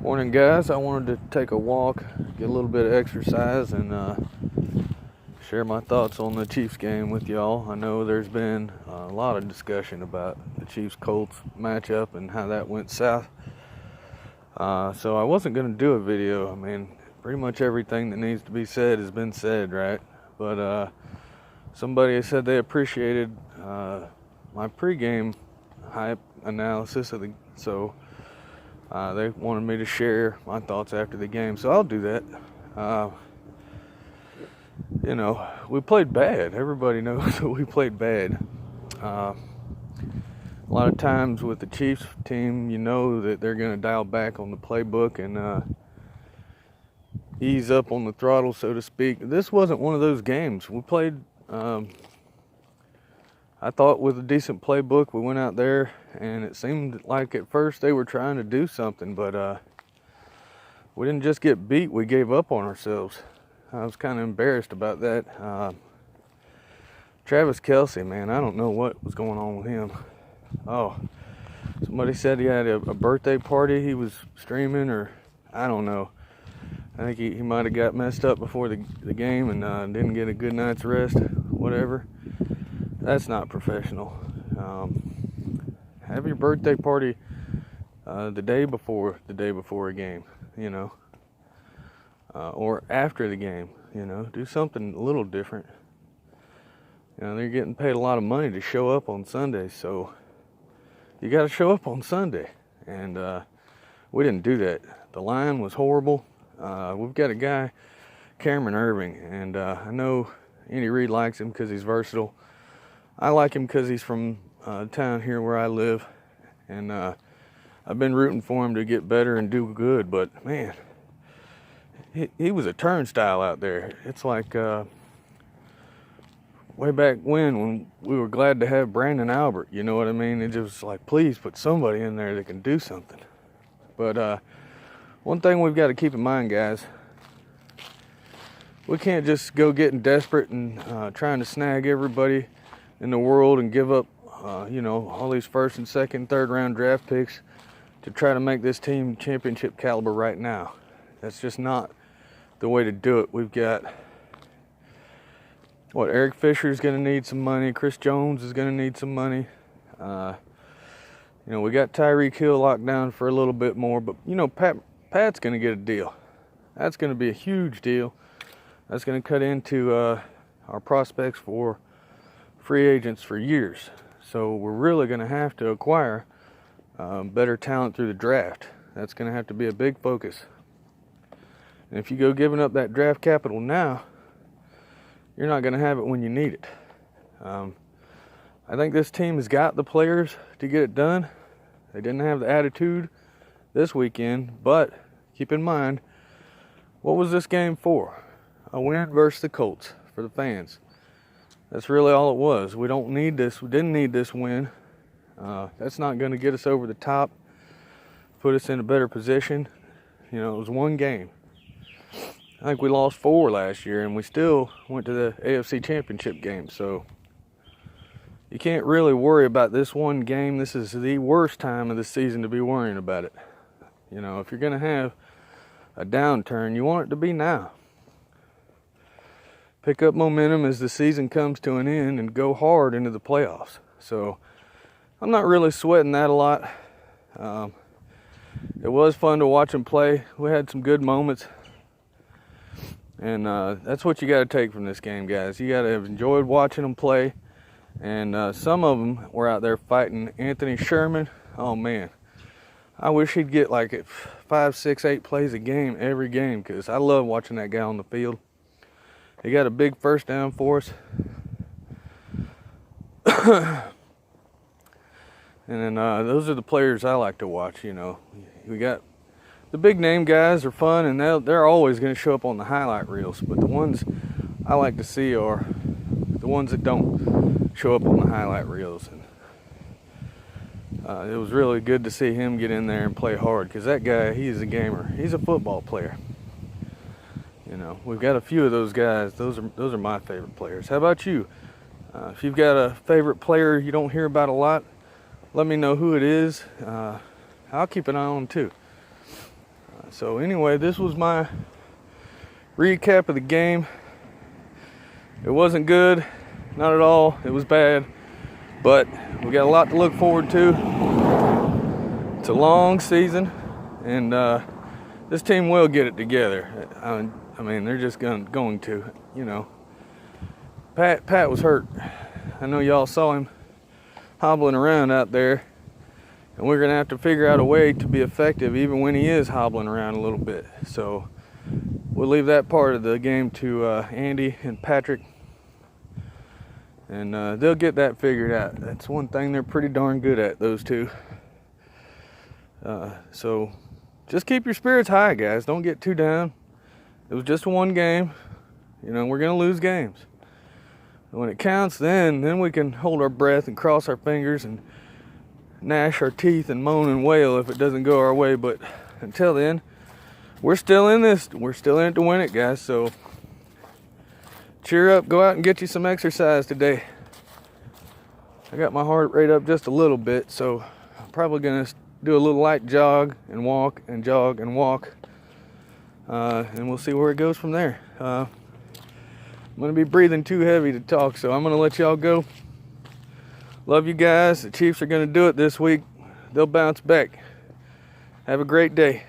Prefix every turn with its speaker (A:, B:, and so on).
A: Morning, guys. I wanted to take a walk, get a little bit of exercise, and share my thoughts on the Chiefs game with y'all. I know there's been a lot of discussion about the Chiefs-Colts matchup and how that went south. So I wasn't going to do a video. I mean, pretty much everything that needs to be said has been said, right? But somebody said they appreciated my pregame hype analysis of they wanted me to share my thoughts after the game, so I'll do that. We played bad. Everybody knows that we played bad. A lot of times with the Chiefs team, you know that they're going to dial back on the playbook and ease up on the throttle, so to speak. This wasn't one of those games. We played, I thought, with a decent playbook. We went out there, and it seemed like at first they were trying to do something, but we didn't just get beat. We gave up on ourselves. I was kind of embarrassed about that. Travis Kelce, man, I don't know what was going on with him. Oh, somebody said he had a birthday party he was streaming, or I don't know. I think he might have got messed up before the game and didn't get a good night's rest, whatever. That's not professional. Have your birthday party the day before a game, or after the game, do something a little different. They're getting paid a lot of money to show up on Sundays, so you got to show up on Sunday. And we didn't do that. The line was horrible. We've got a guy, Cameron Irving, and I know Andy Reid likes him because he's versatile. I like him because he's from town here where I live, and I've been rooting for him to get better and do good, but man, he was a turnstile out there. It's like way back when we were glad to have Brandon Albert, you know what I mean? It just was like, please put somebody in there that can do something. But one thing we've got to keep in mind, guys, we can't just go getting desperate and trying to snag everybody in the world and give up, all these first and second, third round draft picks to try to make this team championship caliber right now. That's just not the way to do it. We've got, Eric Fisher is going to need some money. Chris Jones is going to need some money. We got Tyreek Hill locked down for a little bit more, but, Pat's going to get a deal. That's going to be a huge deal. That's going to cut into our prospects for free agents for years. So we're really going to have to acquire better talent through the draft. That's going to have to be a big focus. And if you go giving up that draft capital now, you're not going to have it when you need it. I think this team has got the players to get it done. They didn't have the attitude this weekend, but keep in mind, what was this game for? A win versus the Colts for the fans. That's really all it was. We don't need this. We didn't need this win. That's not going to get us over the top, put us in a better position. It was one game. I think we lost 4 last year, and we still went to the AFC Championship game. So you can't really worry about this one game. This is the worst time of the season to be worrying about it. If you're going to have a downturn, you want it to be now. Pick up momentum as the season comes to an end and go hard into the playoffs. So I'm not really sweating that a lot. It was fun to watch them play. We had some good moments. And that's what you got to take from this game, guys. You got to have enjoyed watching them play. And some of them were out there fighting Anthony Sherman. Oh, man. I wish he'd get like 5, 6, 8 plays a game every game, because I love watching that guy on the field. He got a big first down for us. And then those are the players I like to watch, We got the big name guys are fun, and they're always going to show up on the highlight reels. But the ones I like to see are the ones that don't show up on the highlight reels. And it was really good to see him get in there and play hard, because that guy, he's a gamer. He's a football player. We've got a few of those guys. Those are my favorite players. How about you? If you've got a favorite player you don't hear about a lot, let me know who it is. I'll keep an eye on them too. So anyway, this was my recap of the game. It wasn't good, not at all. It was bad, but we got a lot to look forward to. It's a long season, and this team will get it together. I mean, they're just going to, you know. Pat was hurt. I know y'all saw him hobbling around out there, and we're gonna have to figure out a way to be effective even when he is hobbling around a little bit. So we'll leave that part of the game to Andy and Patrick, and they'll get that figured out. That's one thing they're pretty darn good at, those two. So just keep your spirits high, guys. Don't get too down. It was just one game. You know, we're gonna lose games. When it counts, then we can hold our breath and cross our fingers and gnash our teeth and moan and wail if it doesn't go our way. But until then, we're still in this. We're still in it to win it, guys. So cheer up. Go out and get you some exercise today. I got my heart rate up just a little bit, so I'm probably going to do a little light jog and walk and jog and walk. And we'll see where it goes from there. I'm going to be breathing too heavy to talk, so I'm going to let y'all go. Love you guys. The Chiefs are going to do it this week. They'll bounce back. Have a great day.